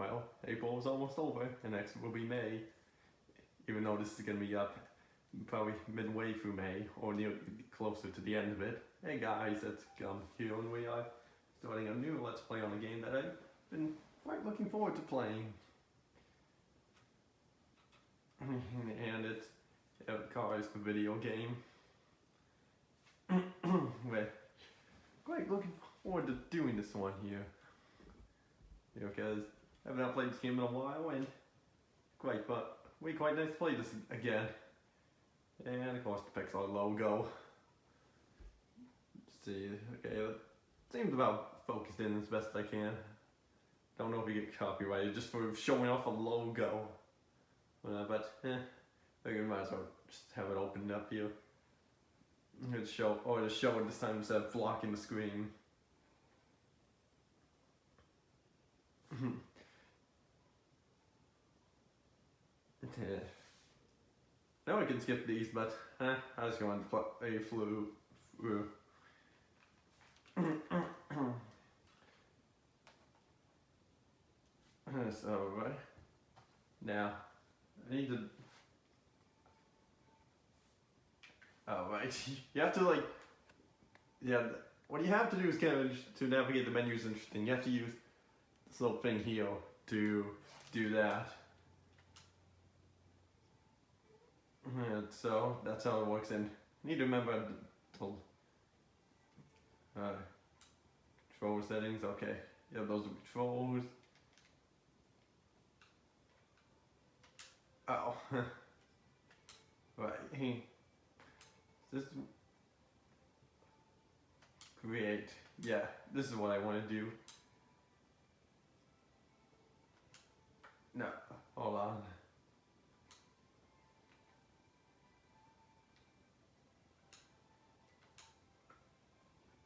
well, April is almost over, and next will be May. Even though this is gonna be up probably midway through May, or near closer to the end of it. Hey guys, it's here, and we are starting a new Let's Play on a game that I've been quite looking forward to playing. And it's Cars, the video game. We're quite looking forward to doing this one here. Because I have not played this game in a while, and we quite nice to play this again. And of course the Pixar logo. Let's see, okay, it seems about focused in as best I can. Don't know if we get copyrighted just for showing off a logo. But I might as well just have it opened up here. To show it this time instead of blocking the screen. Now I can skip these, but I just want to play through. So right now I need to. Oh right, you have to what you have to do is kind of to navigate the menu is interesting. You have to use this little thing here to do that. And so that's how it works, and you need to remember to control settings. Okay, yeah, those are controls. Oh, right. This create. Yeah, this is what I want to do. No, hold on.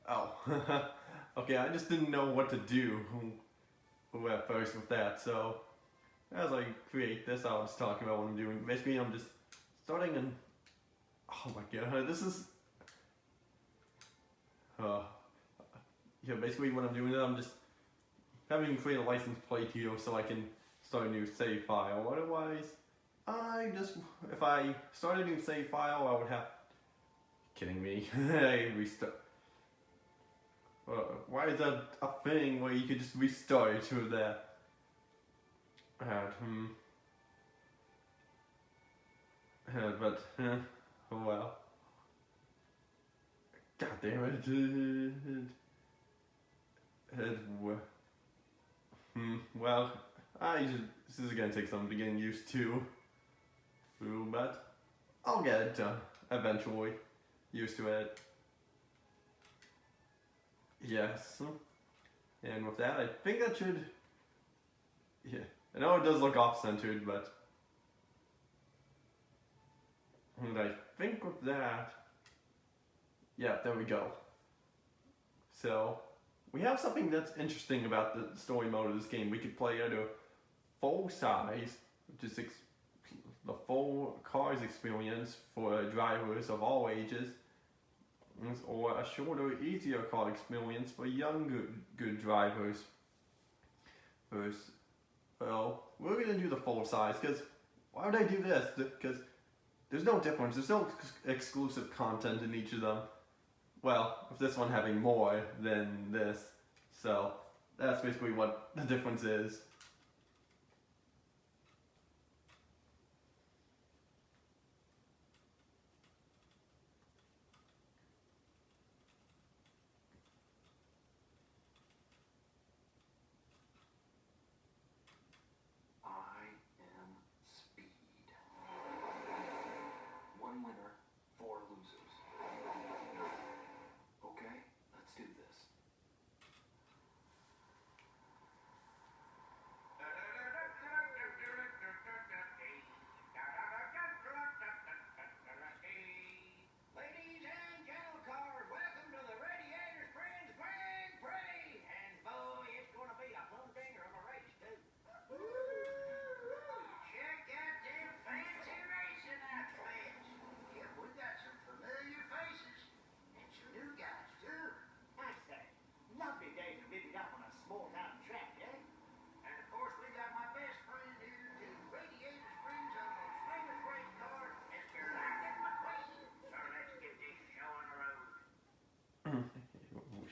Oh, okay, I just didn't know what to do at first with that, so as I create this, I'll just talk about what I'm doing. Basically, I'm just starting and oh my god, this is yeah, basically what I'm doing is I'm just having to create a license plate here so I can start a new save file. Otherwise, if I start a new save file, I would have, kidding me, I restart. Why is that a thing where you could just restart it to that? But, oh well. God damn it. Well, this is gonna take some getting used to. But I'll get it eventually. Used to it. Yes. And with that, I think that should. Yeah. I know it does look off-centered, but. And I think with that. Yeah, there we go. So, we have something that's interesting about the story mode of this game. We could play at a full size, which is the full Cars experience for drivers of all ages, or a shorter, easier car experience for younger good drivers. First, well, we're gonna do the full size, because why would I do this? Because there's no difference, there's no exclusive content in each of them. Well, with this one having more than this, so that's basically what the difference is.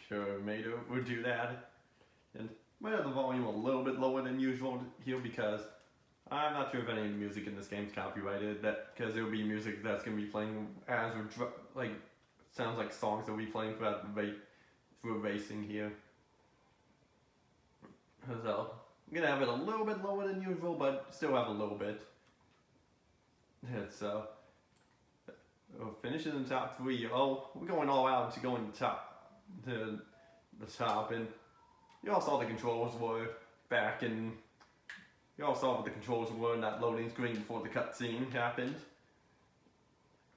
Sure, Mater would do that. And might have the volume a little bit lower than usual here because I'm not sure if any music in this game's copyrighted. Because it'll be music that's gonna be playing as we're like sounds like songs that we'll be playing throughout the racing here. So I'm gonna have it a little bit lower than usual, but still have a little bit. So finishing in the top 3. Oh, we're going all out to go in the top, and you all saw the controls were back, and you all saw what the controls were in that loading screen before the cutscene happened.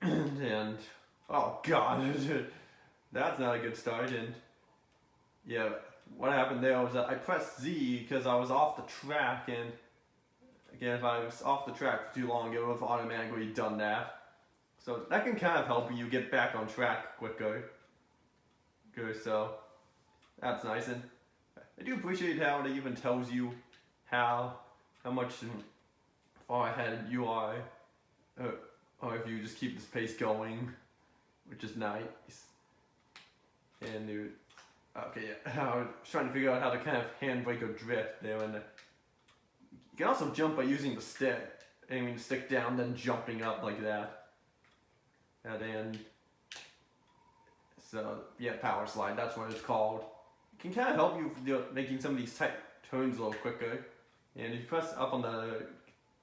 And oh god, that's not a good start. And yeah, what happened there was that I pressed Z because I was off the track, and again, if I was off the track for too long, it would have automatically done that. So that can kind of help you get back on track quicker. Good, so that's nice. And I do appreciate how it even tells you how much far ahead you are, or if you just keep this pace going, which is nice. And okay, yeah, I was trying to figure out how to kind of handbrake or drift there, and you can also jump by using the stick, aiming the stick down, then jumping up like that. And then, so yeah, power slide, that's what it's called. It can kind of help you making some of these tight turns a little quicker. And if you press up on the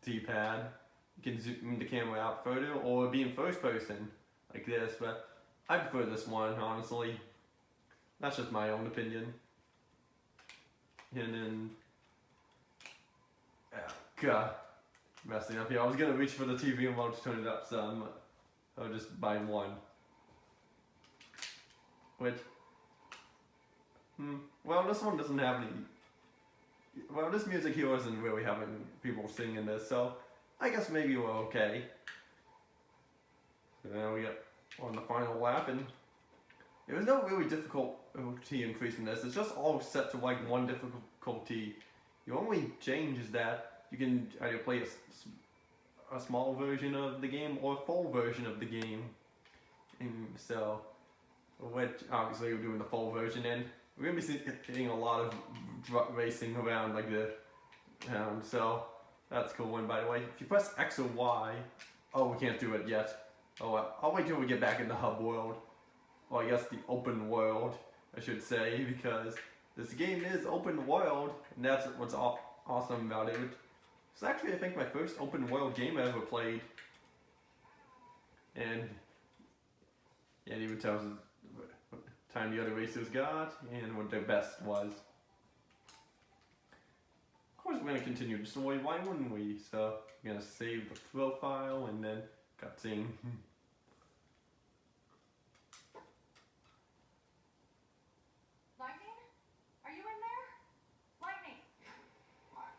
D-pad, you can zoom the camera out further, or be in first person, like this, but I prefer this one, honestly. That's just my own opinion. And then, oh god, messing up here. I was gonna reach for the TV remote to turn it up some. I'll just buy one. Which, well, this one doesn't have any. Well, this music here isn't really having people singing this, so I guess maybe we're okay. So now we get on the final lap, and there was no really difficulty increase in this. It's just all set to like one difficulty. The only change is that you can either play a small version of the game or a full version of the game. And so, which obviously we're doing the full version, and we're going to be seeing a lot of racing around like the town, so that's cool. And by the way, if you press X or Y, oh, we can't do it yet. Oh, I'll wait till we get back in the hub world. Well, I guess the open world, I should say, because this game is open world, and that's what's awesome about it. It's actually, I think, my first open world game I ever played. And yeah, it even tells us what time the other racers got and what their best was. Of course, we're going to continue the story. Why wouldn't we? So, we're going to save the profile and then cutscene. Lightning? Are you in there? Lightning! What?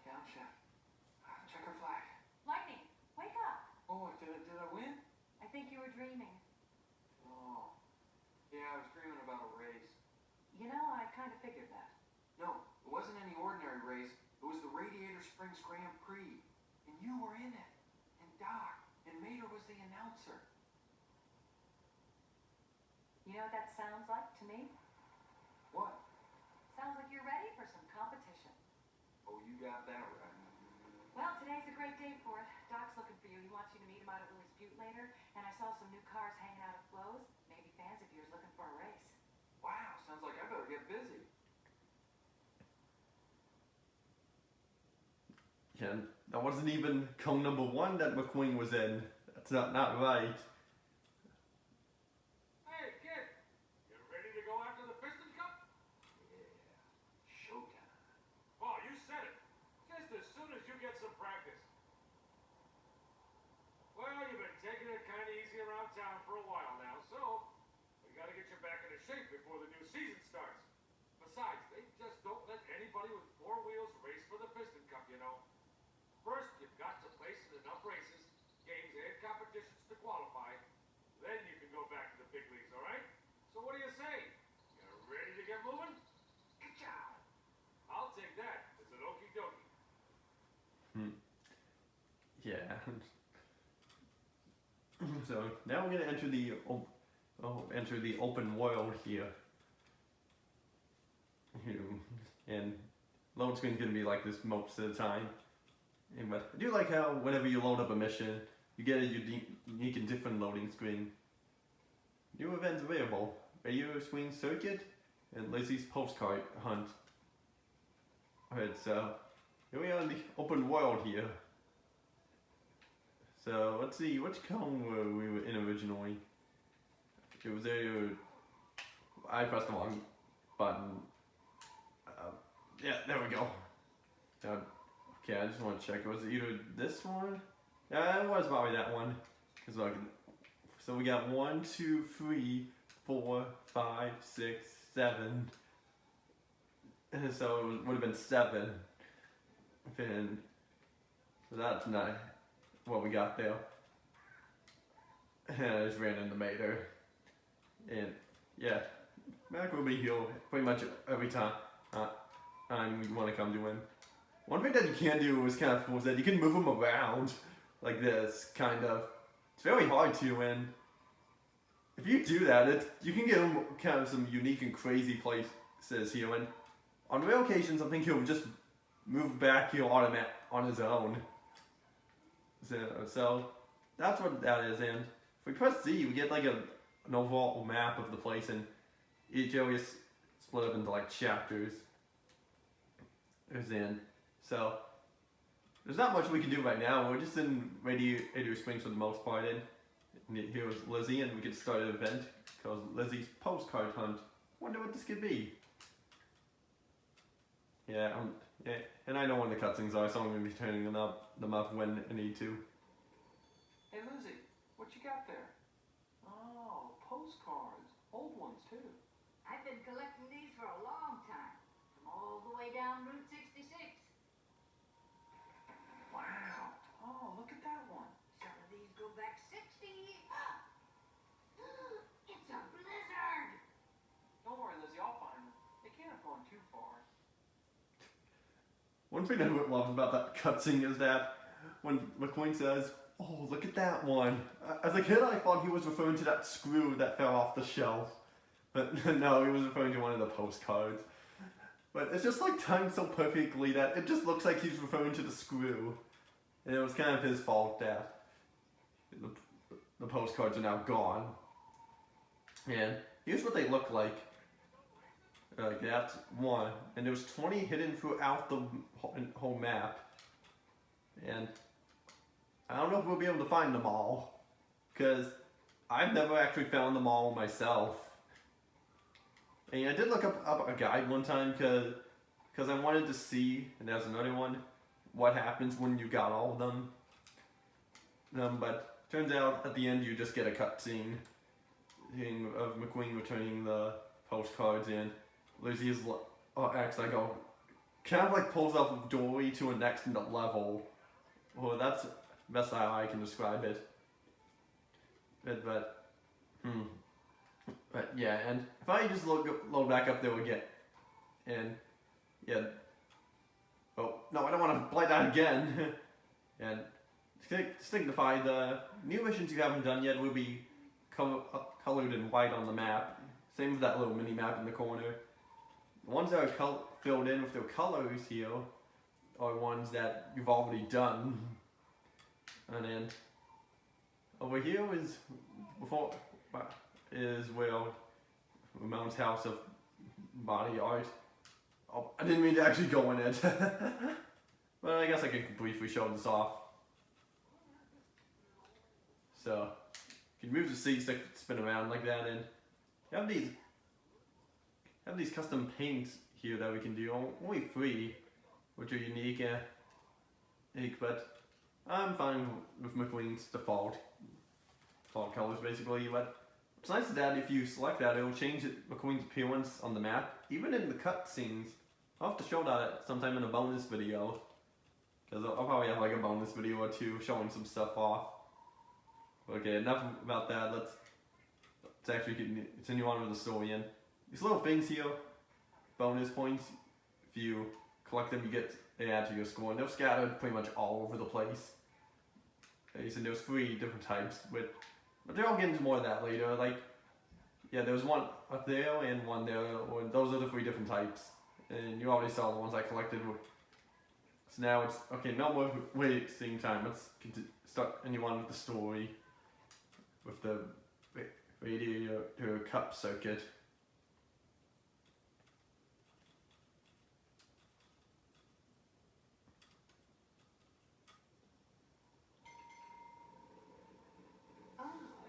Down, Chef. Check her flag. Lightning, wake up! Oh, did I win? I think you were dreaming. Oh. Yeah, I was dreaming about a race. You know, I kind of figured that. No, it wasn't any ordinary race. It was the Radiator Springs Grand Prix. And you were in it. And Doc. And Mater was the announcer. You know what that sounds like to me? What? Sounds like you're ready for some competition. Oh, you got that right. Well, today's a great day for it. Doc's looking for you. He wants you to meet him out at Louis Butte later. And I saw some new cars hanging out at Flo's. Maybe fans of yours looking for a race. Wow, sounds like I better get busy. Yeah, that wasn't even cone number 1 that McQueen was in. That's not right. Hey, kid, you ready to go after the Piston Cup? Yeah. Showtime. Oh, you said it. Just as soon as you get some practice. Well, you've been taking it kind of easy around town for a while now, so we got to get you back into shape before the new season starts. Besides, they just don't let anybody with 4 wheels race for the Piston Cup, you know. First, you've got to place in enough races, games, and competitions to qualify. Then you can go back to the big leagues, all right? So what do you say? You ready to get moving? Good job. I'll take that as an okie dokie. Yeah. So now we're gonna enter the open world here. And load screen's gonna be like this most of the time. But I do like how whenever you load up a mission, you get a unique and different loading screen. New events available. Radio screen circuit and Lizzie's postcard hunt. Alright, so here we are in the open world here. So let's see, which cone were we in originally? It was I pressed the wrong button. Yeah, there we go. Okay, I just want to check. Was it either this one? Yeah, it was probably that one. So we got 1, 2, 3, 4, 5, 6, 7. And so it would have been 7. And so that's not what we got there. And I just ran into Mater. And yeah, Mac will be here pretty much every time we want to come to him. One thing that you can do is kind of cool is that you can move him around like this, kind of. It's very hard to, and if you do that, you can get him kind of some unique and crazy places here. And on rare occasions, I think he'll just move back here on his own. So that's what that is. And if we press Z, we get like an overall map of the place, and each area is split up into like chapters. So there's not much we can do right now. We're just in Radiator Springs for the most part. And here's Lizzie, and we can start an event called Lizzie's Postcard Hunt. Wonder what this could be. Yeah, and I know when the cutscenes are, so I'm going to be turning them up when I need to. Hey Lizzie, what you got there? Oh, postcards. Old ones too. I've been collecting these for a long time, from all the way down Route 66. Wow. Oh, look at that one. Some of these go back 60 years. It's a blizzard! Don't worry, Lizzie, I'll find them. They can't have gone too far. One thing I love about that cutscene is that when McQueen says, "Oh, look at that one," as a kid I thought he was referring to that screw that fell off the shelf. But no, he was referring to one of the postcards. But it's just like timed so perfectly that it just looks like he's referring to the screw. And it was kind of his fault that the postcards are now gone. And here's what they look like. That's one. And there's 20 hidden throughout the whole map. And I don't know if we'll be able to find them all, because I've never actually found them all myself. And I did look up a guide one time because I wanted to see, and there's another one, what happens when you got all of them. But turns out at the end you just get a cutscene of McQueen returning the postcards, and Lizzie is actually kind of like pulls up a doorway to a next level. Well, that's the best how I can describe it. But yeah, and if I just load back up there again, and yeah, oh no, I don't want to play that again. And to signify the new missions you haven't done yet will be colored in white on the map. Same with that little mini map in the corner. The ones that are filled in with their colors here are ones that you've already done. And then over here is where Ramon's house of body art. Oh, I didn't mean to actually go in it. But I guess I could briefly show this off. So you can move the seats that spin around like that, and you have these custom paints here that we can do. Only 3, which are unique, but I'm fine with McQueen's default colors basically. But what's nice is that if you select that, it will change McQueen's appearance on the map, even in the cutscenes. I'll have to show that sometime in a bonus video, because I'll probably have like a bonus video or 2 showing some stuff off. Okay, enough about that. Let's actually continue on with the story. And these little things here, bonus points, if you collect them, they add to your score, and they're scattered pretty much all over the place. Okay, so there's 3 different types, but they'll get into more of that later. Like, yeah, there's one up there and one there, or those are the 3 different types. and you already saw the ones I collected. So now it's okay. No more wasting time. Let's start a new one with the story, with the radio to a cup circuit.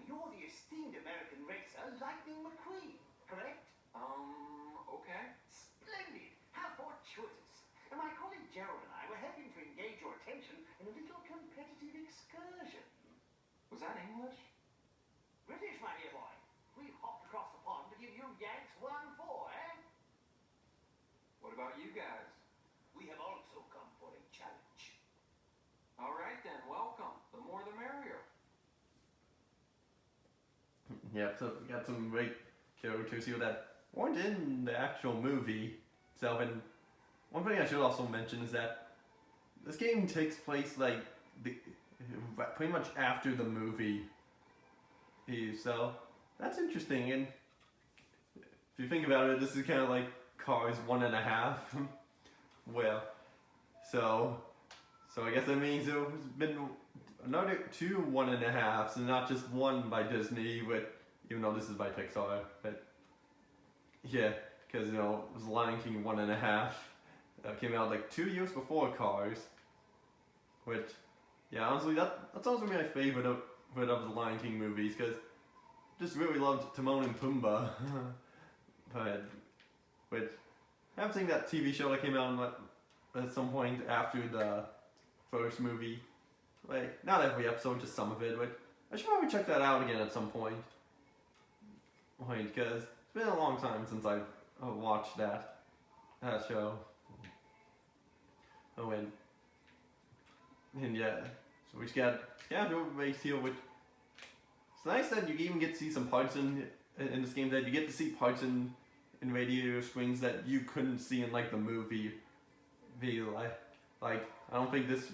You're the esteemed American racer, Lightning McQueen, correct? Okay. Splendid! How fortuitous! And my colleague Gerald and I were hoping to engage your attention in a little competitive excursion. Was that English? British, my dear boy. We've hopped across the pond to give you Yanks 1-4, eh? What about you guys? We have also come for a challenge. All right then, welcome. The more the merrier. Yeah, so we got some great characters here that weren't in the actual movie itself. And one thing I should also mention is that this game takes place like pretty much after the movie. So that's interesting. And if you think about it, this is kind of like Cars 1.5. Well, so I guess that means there's been another 2 1.5s, and not just one by Disney, but even though this is by Pixar, but yeah, because it was Lion King 1.5 that came out like 2 years before Cars, which yeah, honestly that's also my favorite of the Lion King movies, because just really loved Timon and Pumbaa, but which I haven't seen that TV show that came out at some point after the first movie. Like, not every episode, just some of it, but I should probably check that out again at some point. Because it's been a long time since I've watched that show. Oh, and yeah, so we just got schedule based here, which it's nice that you even get to see some parts in this game, that you get to see parts in Radiator Springs that you couldn't see in like the movie. Like I don't think this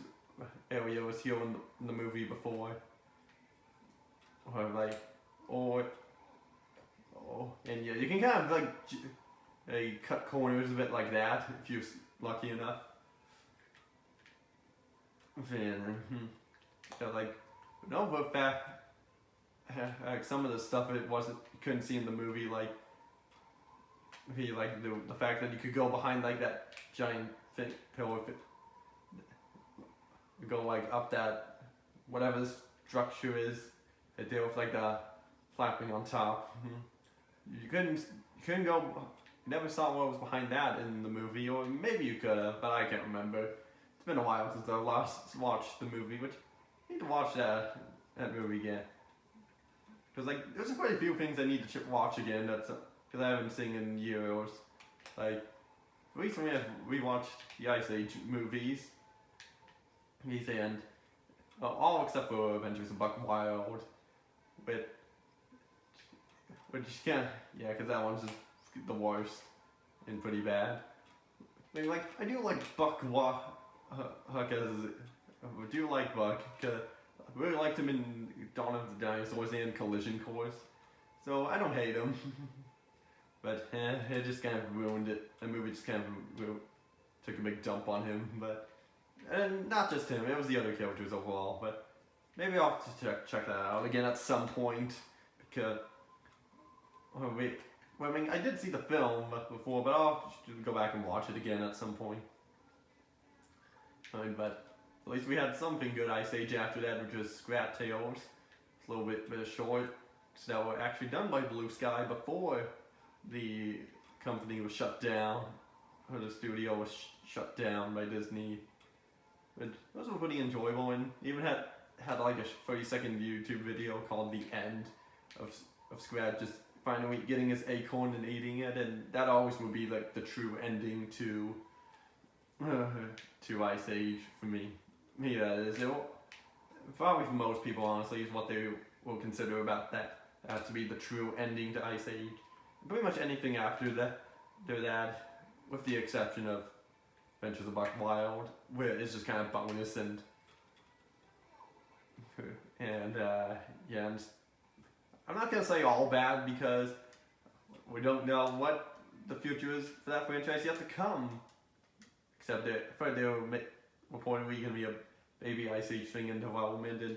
area was here in the movie before, and yeah, you can kind of like cut corners a bit like that if you're lucky enough. So but like some of the stuff you couldn't see in the movie, like the fact that you could go behind like that giant thick pillar, you go like up that whatever this structure is, it deal with like the flapping on top. You couldn't go. You never saw what was behind that in the movie, or maybe you could have, but I can't remember. It's been a while since I last watched the movie, which I need to watch that movie again. Because like there's quite a few things I need to watch again. Because I haven't seen in years. Like recently I've rewatched the Ice Age movies. And all except for Adventures of Buck Wild, which you can't, yeah, because that one's just the worst and pretty bad. I mean, like I do like Buck I do like Buck, because I really liked him in Dawn of the Dinosaurs and Collision Course, so I don't hate him. But it just kind of ruined it. The movie just kind of took a big dump on him, but. And not just him, it was the other characters overall, but maybe I'll have to check that out again at some point, because, I mean, I did see the film before, but I'll just go back and watch it again at some point. But at least we had something good Ice Age after that, which was Scrat Tales. It's a little bit of short, that were actually done by Blue Sky before the company was shut down, or the studio was shut down by Disney. But those were pretty enjoyable, and even had like a 30-second YouTube video called "The End" of Scrat just finally getting his acorn and eating it, and that always would be like the true ending to Ice Age for me. That is. Probably for most people, honestly, is what they will consider about that to be the true ending to Ice Age. Pretty much anything after that, with the exception of Adventures of Buck Wild, where it's just kind of bonus and I'm not gonna say all bad, because we don't know what the future is for that franchise yet to come. Except that I thought they were reportedly going to be a baby Ice Age thing in development, and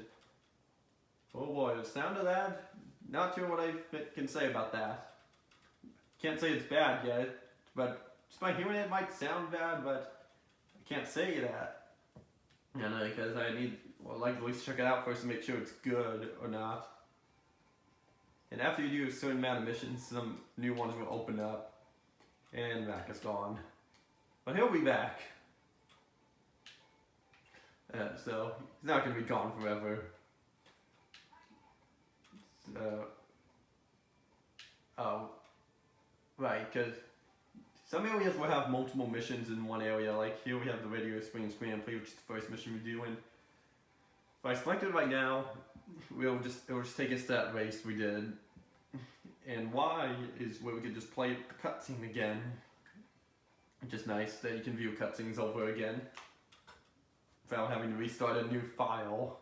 oh boy, the sound of that, not sure what I can say about that. Can't say it's bad yet, but just by hearing it might sound bad, but I can't say that. Because I need, well, like at least check it out first to make sure it's good or not. And after you do a certain amount of missions, some new ones will open up, and Mac is gone. But he'll be back. So, he's not going to be gone forever. Right, because some areas will have multiple missions in one area. Like here we have the Radio Springs Grand Prix, which is the first mission we do. And if I select it right now, it'll just take us to that race we did. And Y is where we could just play the cutscene again. Which is nice that you can view cutscenes over again without having to restart a new file.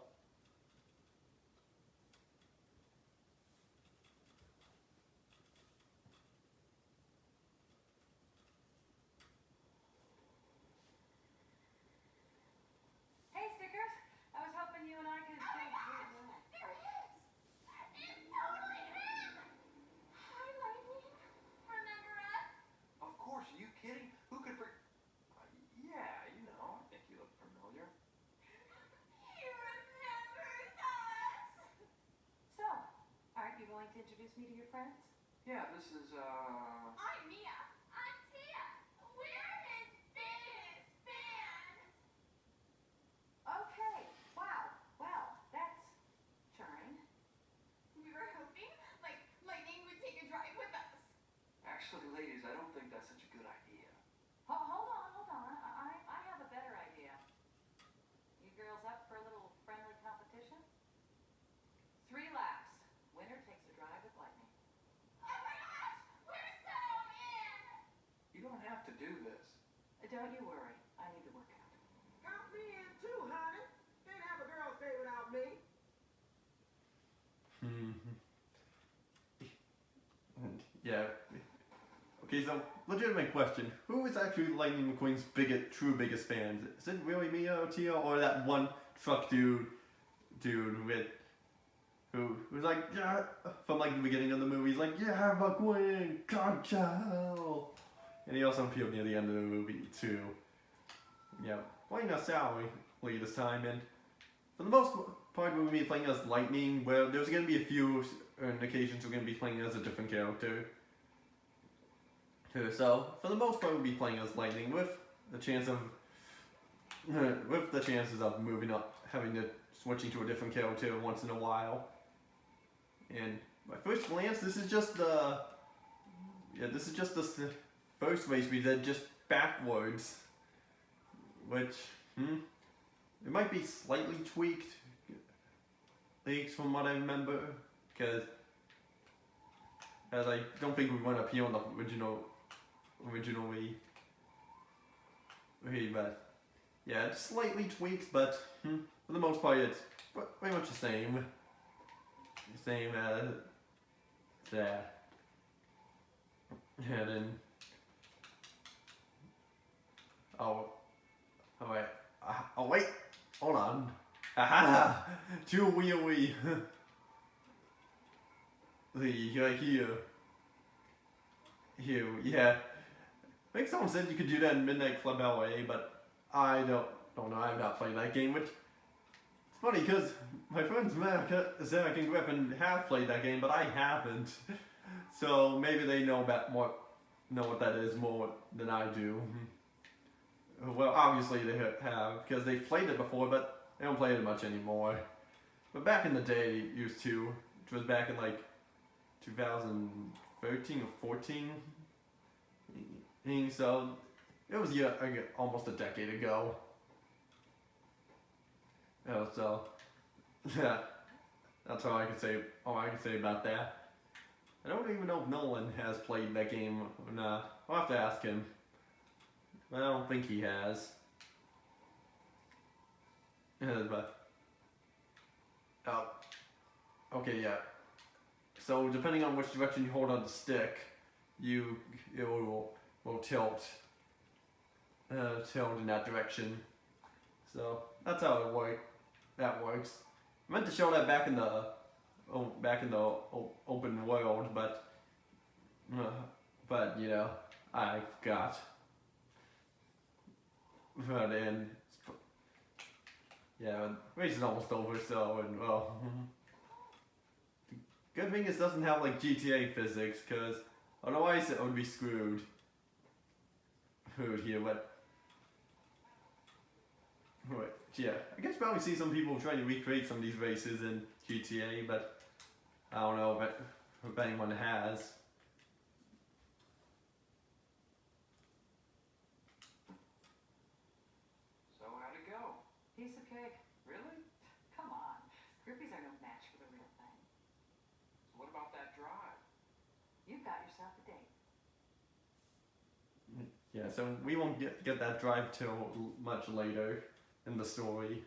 Hey, Stickers. I was hoping you and I could. Oh my gosh! There he is! It's totally him! Hi, Lightning. Remember us? Of course, are you kidding? Who could yeah, you know, I think you look familiar. He remembers us! So, aren't you going to introduce me to your friends? Yeah, this is, I'm Mia. I'm Tia. We're his biggest fans. Okay. Wow. Well, that's charming. We were hoping, like, Lightning would take a drive with us. actually, ladies, I don't think that's such a good idea. Hold on. I have a better idea. You girls up for a little friendly competition? 3 laps. Winner takes a drive with Lightning. Oh my gosh! We're so in! You don't have to do this. Don't you worry. I need to work out. Count me in too, honey. Can't have a girl's day without me. Yeah. Okay, so legitimate question: who is actually Lightning McQueen's biggest fans? Is it really Mia or Tia, or that one truck dude with who's like, yeah, from like the beginning of the movie? He's like, yeah, McQueen, concho. And he also appeared near the end of the movie too. Yeah, playing as Sally this time, and for the most part we're going to be playing as Lightning, where there's going to be a few occasions we're going to be playing as a different character. So for the most part we'll be playing as Lightning with the chances of moving up, having to switching to a different character once in a while. And my first glance, this is just the first race we did just backwards, which it might be slightly tweaked, at least from what I remember, because as I don't think we went up here on the originally, but yeah, it's slightly tweaked, but for the most part it's pretty much the same as that. And then wait, hold on. Aha! Too wee. Right here. Yeah. I think someone said you could do that in Midnight Club LA, but I don't know. I have not played that game, which it's funny because my friends Zach and Griffin have played that game, but I haven't. So maybe they know what that is more than I do. Well, obviously they have, because they've played it before, but they don't play it much anymore. But back in the day, they used to, which was back in like 2013 or 14. So it was almost a decade ago. So yeah, that's all I can say. All I can say about that. I don't even know if Nolan has played that game or not. I'll have to ask him. I don't think he has. But okay, yeah. So depending on which direction you hold on the stick, will tilt in that direction. So that's how that works. I meant to show that back in the open world, but you know, I forgot. But then, yeah, the race is almost over. So, and well, good thing it doesn't have like GTA physics, because otherwise it would be screwed here. But right, yeah, I guess probably see some people trying to recreate some of these races in GTA, but I don't know if anyone has. So how'd it go? Piece of cake. Really? Come on. Groupies are no match for the real thing. So what about that drive? You've got yourself a date. Yeah, so we won't get that drive till much later in the story.